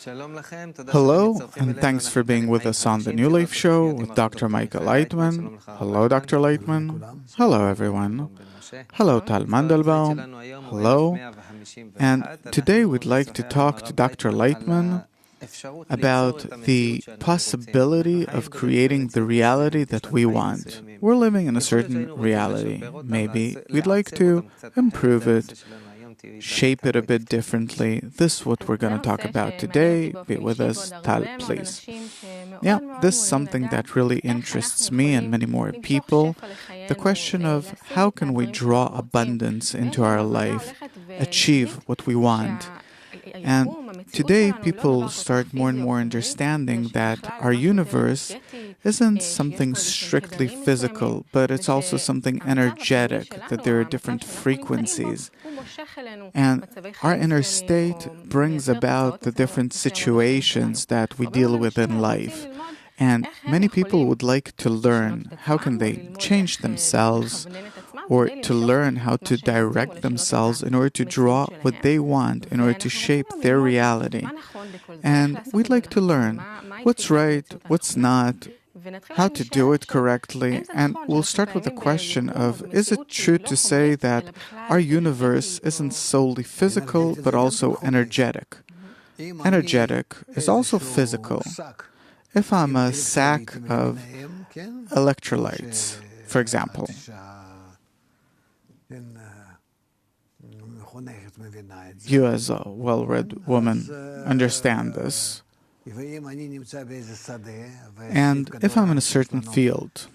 Hello, and thanks for being with us on the New Life Show with Dr. Michael Laitman. Hello, Dr. Laitman. Hello, everyone. Hello, Tal Mandelbaum. Hello. And today we'd like to talk to Dr. Laitman about the possibility of creating the reality that we want. We're living in a certain reality. Maybe we'd like to improve it, shape it a bit differently. This is what we're going to talk about today. Be with us, Tal, please. Yeah, this is something that really interests me and many more people. The question of how can we draw abundance into our life, achieve what we want. And today people start more and more understanding that our universe isn't something strictly physical, but it's also something energetic, that there are different frequencies. And our inner state brings about the different situations that we deal with in life. And many people would like to learn how can they change themselves, or to learn how to direct themselves in order to draw what they want, in order to shape their reality. And we'd like to learn what's right, what's not, how to do it correctly. And we'll start with the question of, is it true to say that our universe isn't solely physical, but also energetic? Energetic is also physical. If I'm a sack of electrolytes, for example, you as a well-read woman understand this. And if I'm in a certain field,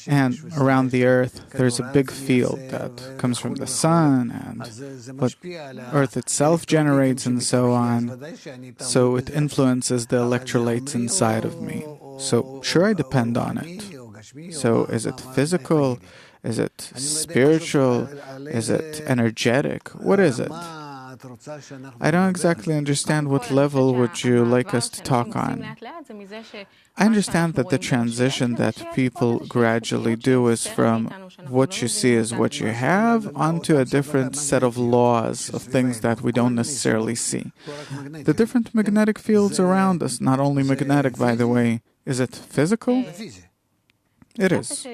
and around the earth there's a big field that comes from the sun and what earth itself generates and so on, so it influences the electrolytes inside of me. So sure, I depend on it. So is it physical? Is it spiritual? Is it energetic? What is it? I don't exactly understand what level would you like us to talk on. I understand that the transition that people gradually do is from what you see is what you have onto a different set of laws of things that we don't necessarily see. The different magnetic fields around us, not only magnetic, by the way, is it physical? It is.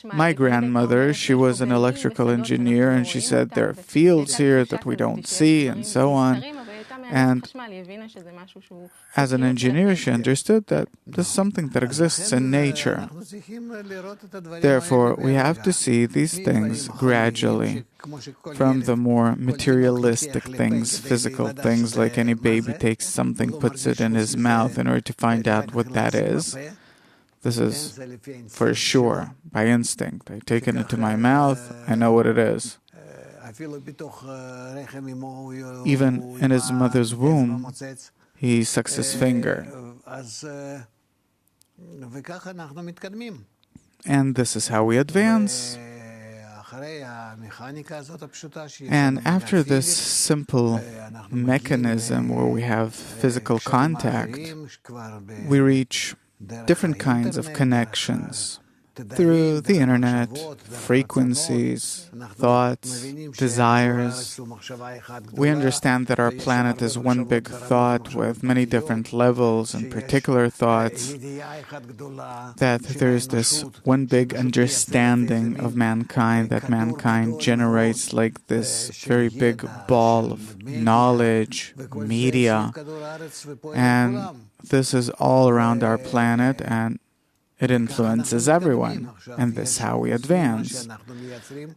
My grandmother, she was an electrical engineer, and she said there are fields here that we don't see, and so on. And as an engineer, she understood that this is something that exists in nature. Therefore, we have to see these things gradually, from the more materialistic things, physical things, like any baby takes something, puts it in his mouth in order to find out what that is. This is for sure, by instinct. I take it into my mouth, I know what it is. Even in his mother's womb, he sucks his finger. And this is how we advance. And after this simple mechanism where we have physical contact, we reach different kinds of connections through the internet, frequencies, thoughts, desires. We understand that our planet is one big thought with many different levels and particular thoughts, that there's this one big understanding of mankind, that mankind generates like this very big ball of knowledge, media, and this is all around our planet, and it influences everyone, and this is how we advance.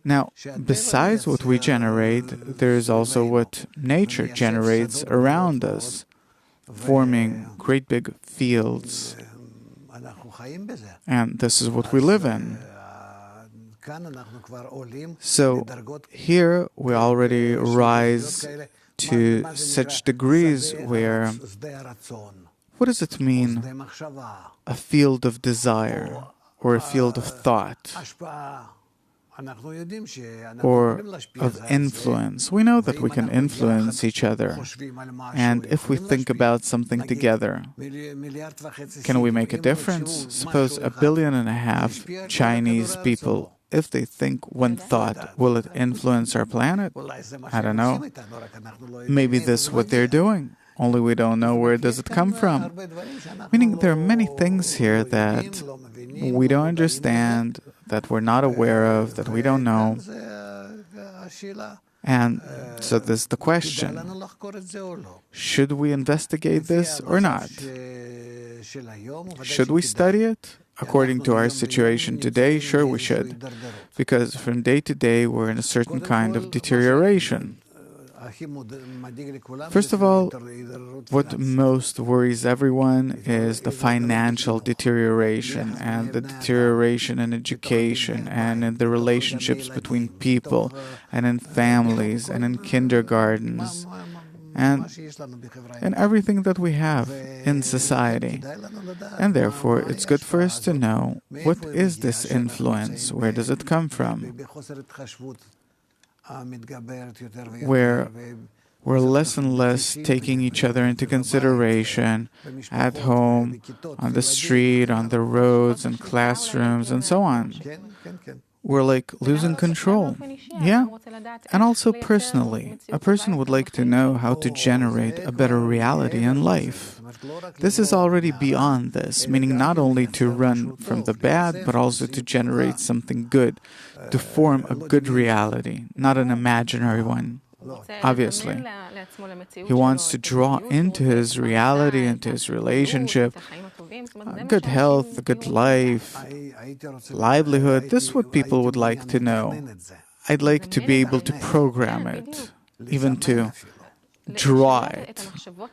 Now, besides what we generate, there is also what nature generates around us, forming great big fields. And this is what we live in. So here we already rise to such degrees where, what does it mean, a field of desire, or a field of thought, or of influence? We know that we can influence each other, and if we think about something together, can we make a difference? Suppose 1.5 billion Chinese people if they think one thought, will it influence our planet? I don't know. Maybe this is what they're doing. Only we don't know where does it come from. Meaning there are many things here that we don't understand, that we're not aware of, that we don't know. And so this is the question. Should we investigate this or not? Should we study it? According to our situation today, sure we should. Because from day to day we're in a certain kind of deterioration. First of all, what most worries everyone is the financial deterioration and the deterioration in education and in the relationships between people and in families and in kindergartens and in everything that we have in society. And therefore, it's good for us to know what is this influence, where does it come from? Where we're less and less taking each other into consideration at home, on the street, on the roads, and classrooms, and so on. We're like losing control. Yeah. And also personally, a person would like to know how to generate a better reality in life. This is already beyond this, meaning not only to run from the bad, but also to generate something good, to form a good reality, not an imaginary one. Obviously, he wants to draw into his reality, into his relationship, good health, a good life, livelihood. This is what people would like to know. I'd like to be able to program it, even to draw it.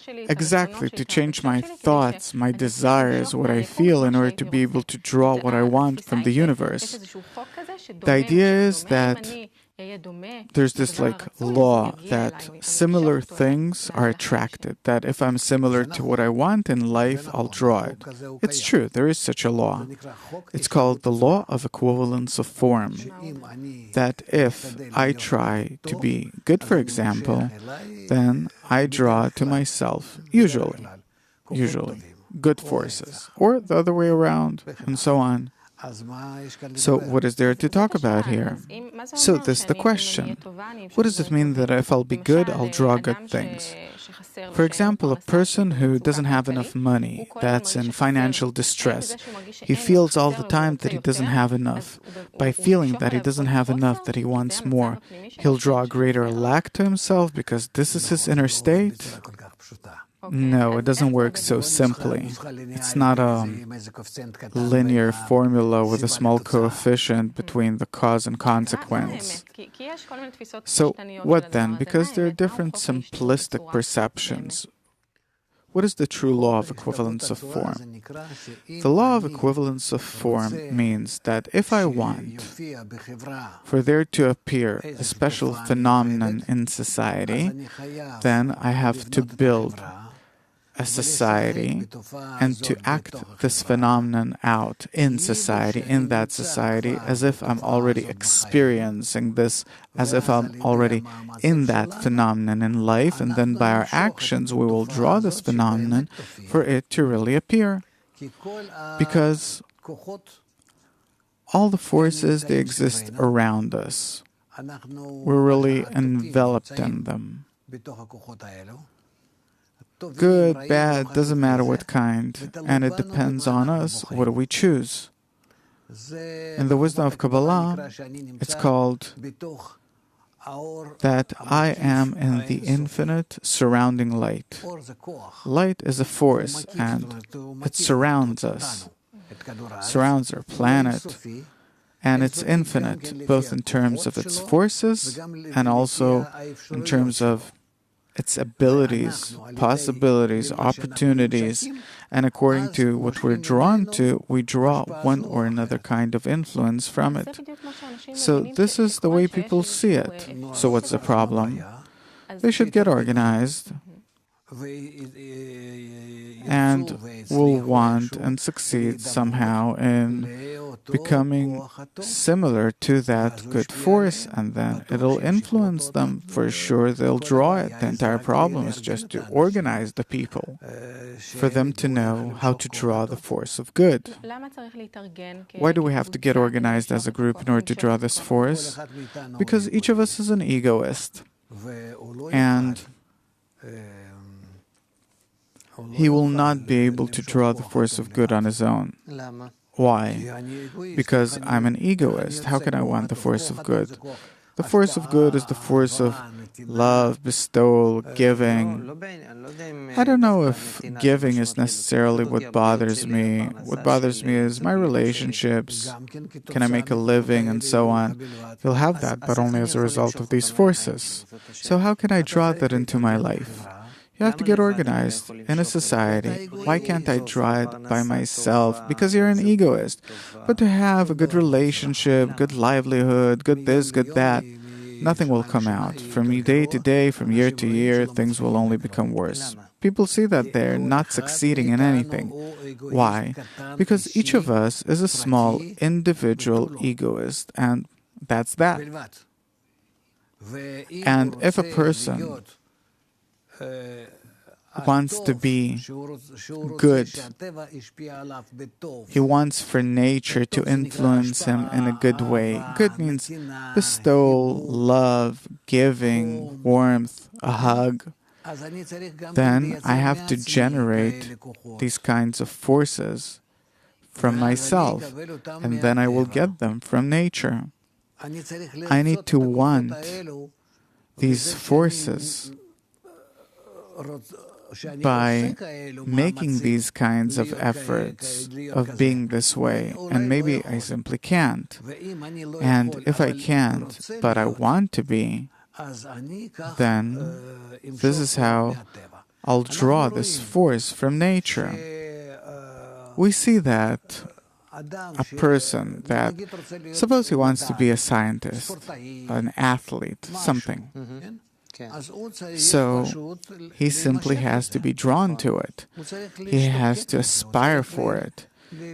Exactly, to change my thoughts, my desires, what I feel in order to be able to draw what I want from the universe. The idea is that there's this law that similar things are attracted, that if I'm similar to what I want in life, I'll draw it. It's true, there is such a law. It's called the law of equivalence of form. That if I try to be good, for example, then I draw to myself, usually, good forces, or the other way around, and so on. So what is there to talk about here? So this is the question. What does it mean that if I'll be good, I'll draw good things? For example, a person who doesn't have enough money, that's in financial distress, he feels all the time that he doesn't have enough. By feeling that he doesn't have enough, that he wants more, he'll draw a greater lack to himself because this is his inner state? No, it doesn't work so simply. It's not a linear formula with a small coefficient between the cause and consequence. So what then? Because there are different simplistic perceptions. What is the true law of equivalence of form? The law of equivalence of form means that if I want for there to appear a special phenomenon in society, then I have to build a society and to act this phenomenon out in society, in that society, as if I'm already experiencing this, as if I'm already in that phenomenon in life, and then by our actions we will draw this phenomenon for it to really appear. Because all the forces, they exist around us. We're really enveloped in them. Good, bad, doesn't matter what kind, and it depends on us. What do we choose? In the wisdom of Kabbalah, it's called that I am in the infinite surrounding light. Light is a force, and it surrounds us, surrounds our planet, and it's infinite, both in terms of its forces and also in terms of its abilities, possibilities, opportunities, and according to what we're drawn to, we draw one or another kind of influence from it. So this is the way people see it. So what's the problem? They should get organized. and will want and succeed somehow in becoming similar to that good force, and then it'll influence them for sure. They'll draw it. The entire problem is just to organize the people for them to know how to draw the force of good. Why do we have to get organized as a group in order to draw this force? Because each of us is an egoist, and he will not be able to draw the force of good on his own. Why? Because I'm an egoist. How can I want the force of good? The force of good is the force of love, bestowal, giving. I don't know if giving is necessarily what bothers me. What bothers me is my relationships. Can I make a living and so on? You'll have that, but only as a result of these forces. So how can I draw that into my life? You have to get organized in a society. Why can't I draw it by myself? Because you're an egoist. But to have a good relationship, good livelihood, good this, good that, nothing will come out. From day to day, from year to year, things will only become worse. People see that they're not succeeding in anything. Why? Because each of us is a small individual egoist, and that's that. And if a person wants to be good, he wants for nature to influence him in a good way. Good means bestowal, love, giving, warmth, a hug. Then I have to generate these kinds of forces from myself, and then I will get them from nature. I need to want these forces by making these kinds of efforts of being this way, and maybe I simply can't. And if I can't, but I want to be, then this is how I'll draw this force from nature. We see that a person that, suppose he wants to be a scientist, an athlete, something. So he simply has to be drawn to it. He has to aspire for it.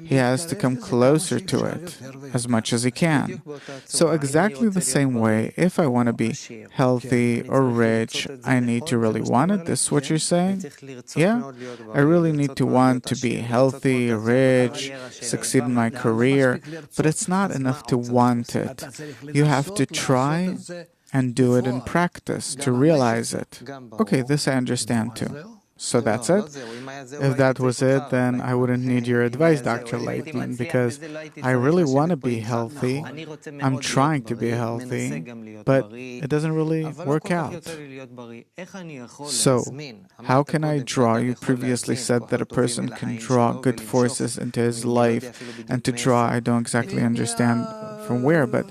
He has to come closer to it as much as he can. So exactly the same way, if I want to be healthy or rich, I need to really want it. This is what you're saying? Yeah? I really need to want to be healthy, rich, succeed in my career, but it's not enough to want it. You have to try and do it in practice to realize it. Okay, this I understand too. So that's it? If that was it, then I wouldn't need your advice, Dr. Laitman, because I really want to be healthy. I'm trying to be healthy, but it doesn't really work out. So, how can I draw? You previously said that a person can draw good forces into his life, and to draw, I don't exactly understand from where, but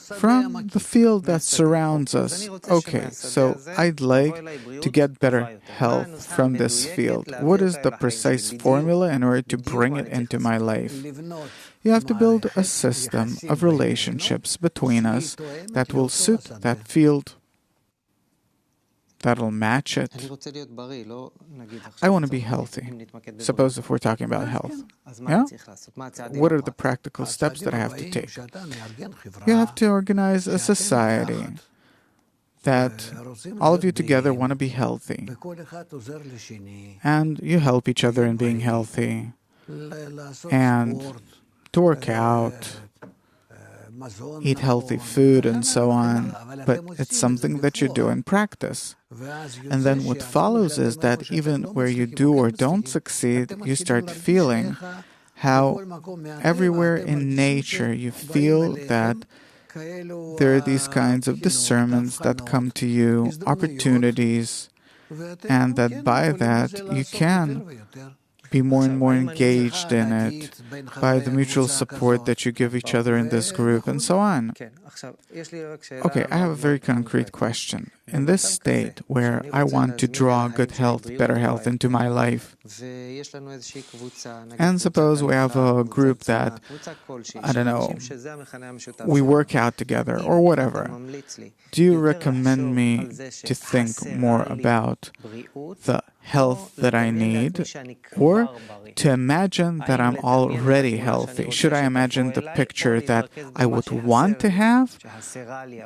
from the field that surrounds us. Okay, so I'd like to get better health from this field. What is the precise formula in order to bring it into my life? You have to build a system of relationships between us that will suit that field, that'll match it. I want to be healthy. Suppose if we're talking about health. Yeah? What are the practical steps that I have to take? You have to organize a society that all of you together want to be healthy. And you help each other in being healthy. And to work out, eat healthy food and so on, but it's something that you do in practice. And then what follows is that even where you do or don't succeed, you start feeling how everywhere in nature you feel that there are these kinds of discernments that come to you, opportunities, and that by that you can be more and more engaged in it by the mutual support that you give each other in this group and so on. Okay, I have a very concrete question. In this state where I want to draw good health, better health into my life, and suppose we have a group that, I don't know, we work out together or whatever, do you recommend me to think more about the health that I need, or to imagine that I'm already healthy? Should I imagine the picture that I would want to have,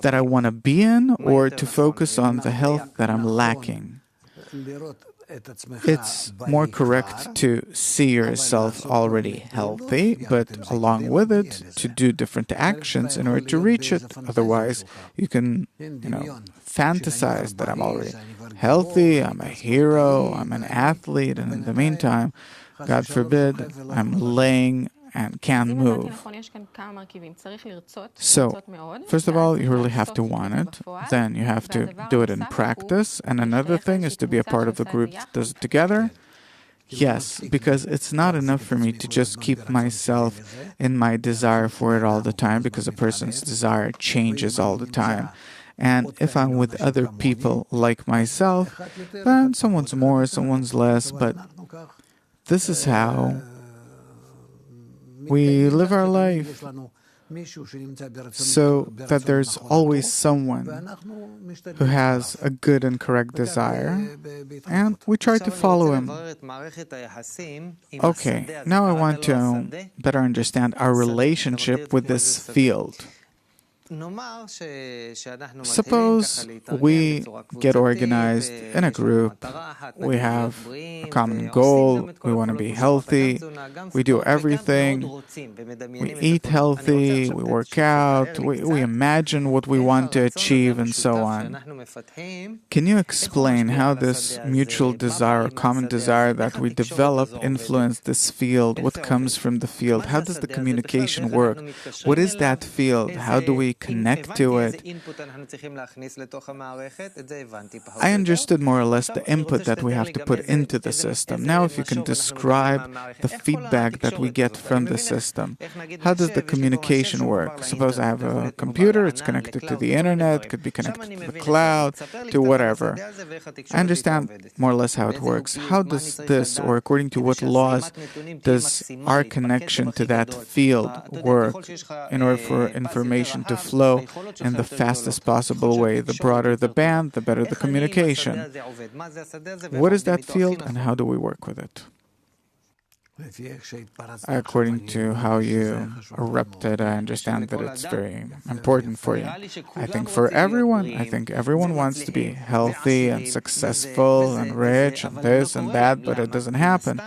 that I want to be in, or to focus on the health that I'm lacking? It's more correct to see yourself already healthy, but along with it, to do different actions in order to reach it. Otherwise, you can, fantasize that I'm already healthy, I'm a hero, I'm an athlete, and in the meantime, God forbid, I'm laying and can't move. So, first of all, you really have to want it. Then you have to do it in practice. And another thing is to be a part of a group that does it together. Yes, because it's not enough for me to just keep myself in my desire for it all the time, because a person's desire changes all the time. And if I'm with other people like myself, then someone's more, someone's less, but this is how we live our life, so that there's always someone who has a good and correct desire, and we try to follow him. Okay, now I want to better understand our relationship with this field. Suppose we get organized in a group, we have a common goal, we want to be healthy, we do everything, we eat healthy, we work out, we imagine what we want to achieve, and so on. Can you explain how this mutual desire, common desire that we develop influence this field? What comes from the field? How does the communication work? What is that field? How do we connect to it? I understood more or less the input that we have to put into the system. Now, if you can describe the feedback that we get from the system, how does the communication work? Suppose I have a computer, it's connected to the internet, could be connected to the cloud, to whatever. I understand more or less how it works. How does this, or according to what laws, does our connection to that field work in order for information to flow in the fastest possible way? The broader the band, the better the communication. What is that field, and how do we work with it? According to how you erupted, I understand that it's very important for you. I think for everyone, everyone wants to be healthy and successful and rich and this and that, but it doesn't happen.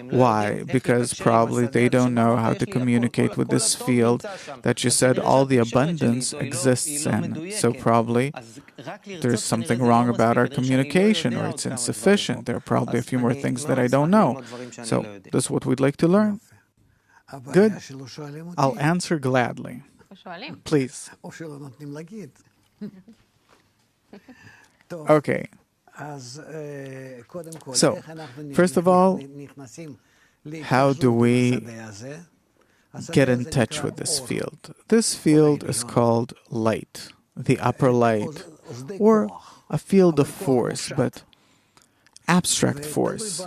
Why? Because probably they don't know how to communicate with this field that you said all the abundance exists in. So probably there's something wrong about our communication, or it's insufficient. There are probably a few more things that I don't know. So this is what we'd like to learn. Good. I'll answer gladly. Please. Okay. So, first of all, how do we get in touch with this field? This field is called light, the upper light, or a field of force, but abstract force.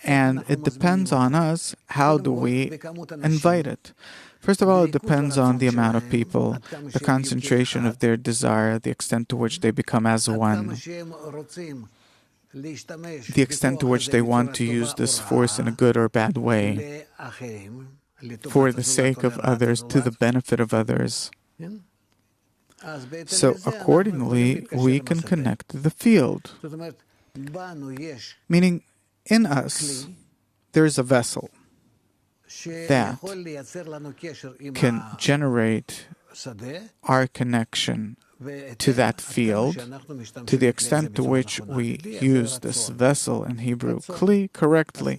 And it depends on us, how do we invite it? First of all, it depends on the amount of people, the concentration of their desire, the extent to which they become as one, the extent to which they want to use this force in a good or bad way, for the sake of others, to the benefit of others. So accordingly, we can connect to the field. Meaning, in us, there is a vessel that can generate our connection to that field, to the extent to which we use this vessel in Hebrew, kli, correctly.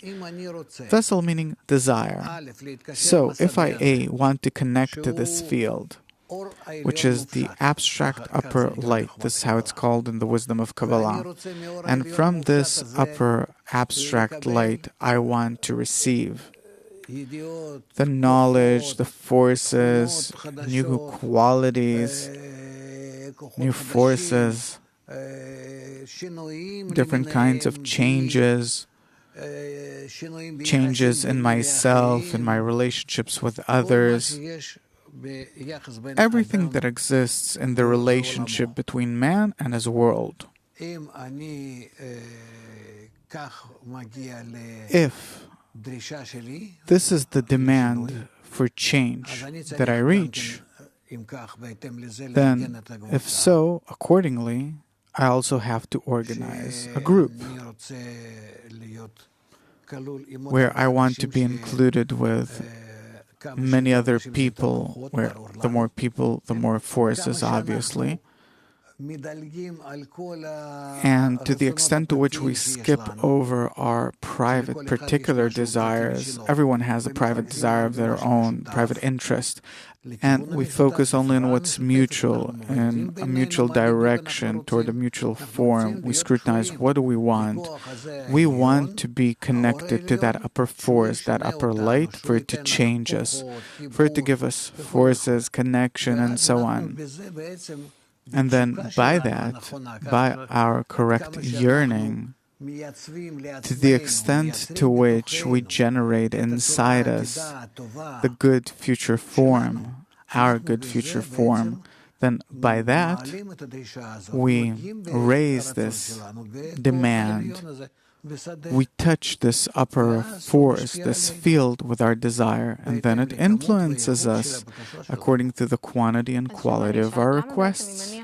Vessel meaning desire. So, if I want to connect to this field, which is the abstract upper light. This is how it's called in the wisdom of Kabbalah. And from this upper abstract light, I want to receive the knowledge, the forces, new qualities, new forces, different kinds of changes, changes in myself, in my relationships with others, everything that exists in the relationship between man and his world. if this is the demand for change that I reach, then if so, accordingly, I also have to organize a group where I want to be included with many other people, where the more people, the more forces, obviously. And to the extent to which we skip over our private, particular desires, everyone has a private desire of their own, private interest, and we focus only on what's mutual, in a mutual direction, toward a mutual form. We scrutinize, what do we want? We want to be connected to that upper force, that upper light, for it to change us, for it to give us forces, connection, and so on. And then by that, by our correct yearning, to the extent to which we generate inside us the good future form, our good future form, then by that we raise this demand. We touch this upper force, this field with our desire, and then it influences us according to the quantity and quality of our requests.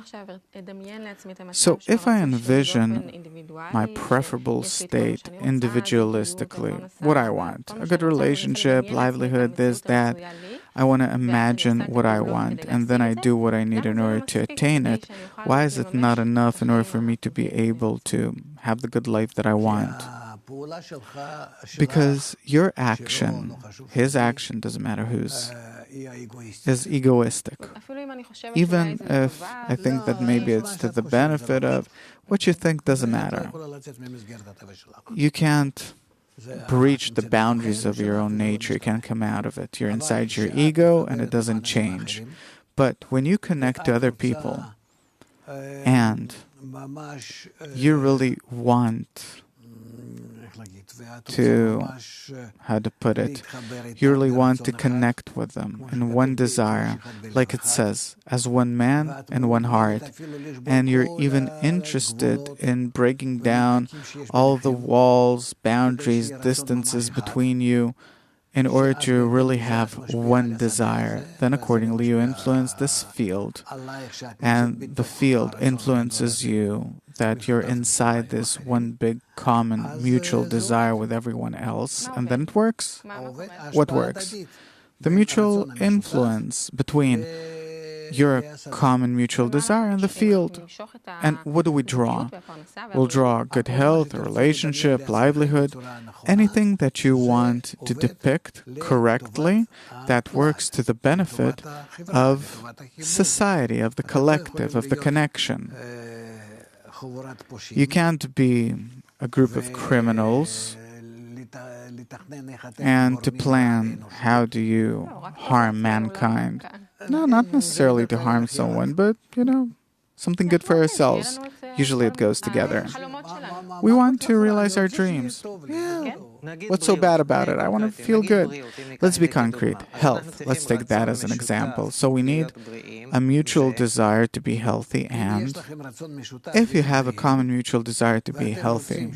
So if I envision my preferable state individualistically, what I want, a good relationship, livelihood, this, that, I want to imagine what I want, and then I do what I need in order to attain it. Why is it not enough in order for me to be able to have the good life that I want? Because your action, his action, doesn't matter whose, is egoistic. Even if I think that maybe it's to the benefit of, what you think doesn't matter. You can't breach the boundaries of your own nature. You can't come out of it. You're inside your ego and it doesn't change. But when you connect to other people and you really want to, how to put it, you really want to connect with them in one desire, like it says, as one man and one heart, and you're even interested in breaking down all the walls, boundaries, distances between you in order to really have one desire, then accordingly you influence this field, and the field influences you, that you're inside this one big common mutual desire with everyone else, and then it works. What works? The mutual influence between your common mutual desire and the field. And what do we draw? We'll draw good health, a relationship, livelihood, anything that you want to depict correctly that works to the benefit of society, of the collective, of the connection. You can't be a group of criminals and to plan how do you harm mankind. No, not necessarily to harm someone, but, something good for ourselves. Usually it goes together. We want to realize our dreams. Yeah. What's so bad about it? I want to feel good. Let's be concrete. Health. Let's take that as an example. So we need a mutual desire to be healthy, and if you have a common mutual desire to be healthy,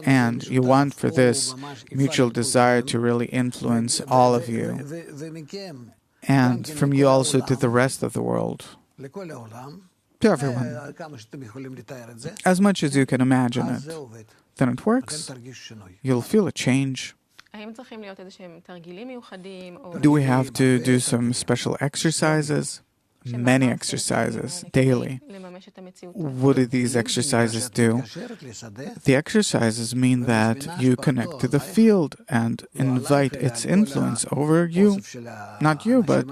and you want for this mutual desire to really influence all of you, and from you also to the rest of the world, to everyone, as much as you can imagine it, then it works. You'll feel a change. Do we have to do some special exercises? Many exercises daily. What do these exercises do? The exercises mean that you connect to the field and invite its influence over you. Not you, but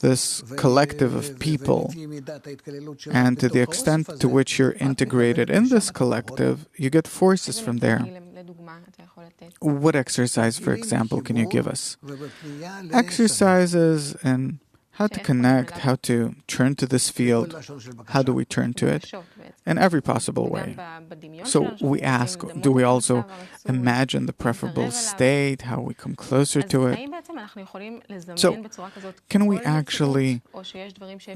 this collective of people. And to the extent to which you're integrated in this collective, you get forces from there. What exercise, for example, can you give us? Exercises in how to connect, how to turn to this field. How do we turn to it? In every possible way. So we ask, do we also imagine the preferable state, how we come closer to it? So, can we actually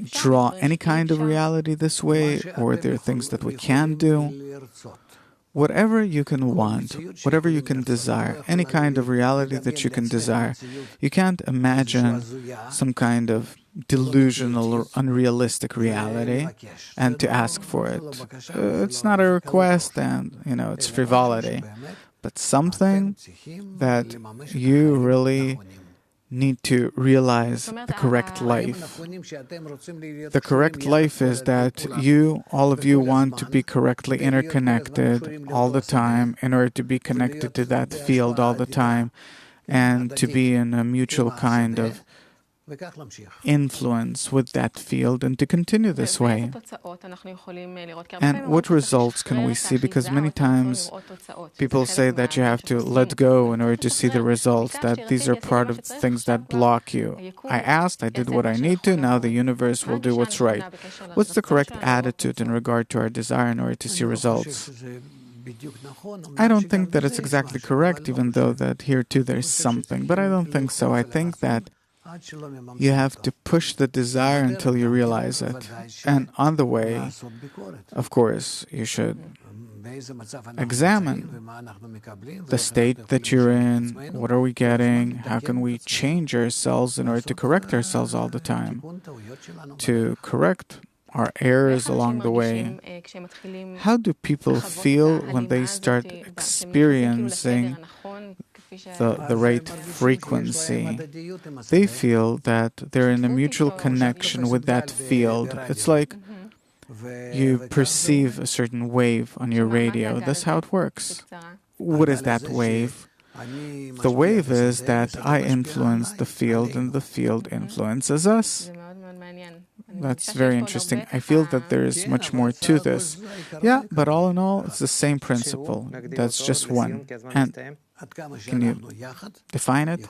draw any kind of reality this way, or are there things that we can do? whatever you can want, whatever you can desire, any kind of reality that you can desire. You can't imagine some kind of delusional or unrealistic reality and to ask for it. It's not a request and, it's frivolity, but something that you really need to realize the correct life. The correct life is that all of you want to be correctly interconnected all the time in order to be connected to that field all the time and to be in a mutual kind of influence with that field and to continue this way. And what results can we see? Because many times people say that you have to let go in order to see the results, that these are part of things that block you. I asked, I did what I need to, now the universe will do what's right. What's the correct attitude in regard to our desire in order to see results? I don't think that it's exactly correct, even though that here too there's something, but I don't think so. I think that you have to push the desire until you realize it. And on the way, of course, you should examine the state that you're in. What are we getting? How can we change ourselves in order to correct ourselves all the time? To correct our errors along the way. How do people feel when they start experiencing the right frequency? They feel that they're in a mutual connection with that field. It's like you perceive a certain wave on your radio. That's how it works. What is that wave? The wave is that I influence the field and the field influences us. That's very interesting. I feel that there is much more to this. Yeah, but all in all, it's the same principle. That's just one. And can you define it?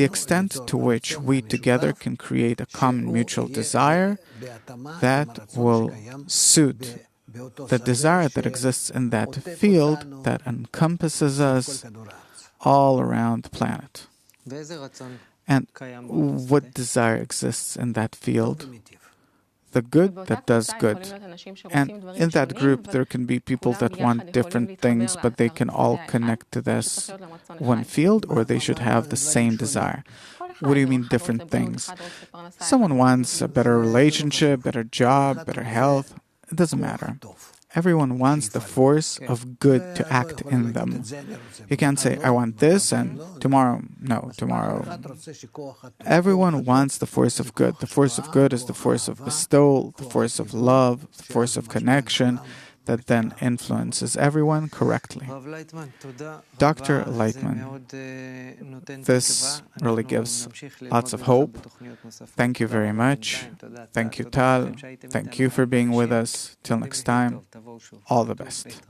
The extent to which we together can create a common mutual desire that will suit the desire that exists in that field that encompasses us all around the planet. And what desire exists in that field? The good that does good. And in that group, there can be people that want different things, but they can all connect to this one field, or they should have the same desire. What do you mean different things? Someone wants a better relationship, better job, better health. It doesn't matter. Everyone wants the force of good to act in them. You can't say, I want this, and tomorrow. Everyone wants the force of good. The force of good is the force of bestowal, the force of love, the force of connection that then influences everyone correctly. Dr. Laitman, this really gives lots of hope. Thank you very much. Thank you, Tal. Thank you for being with us. Till next time, all the best.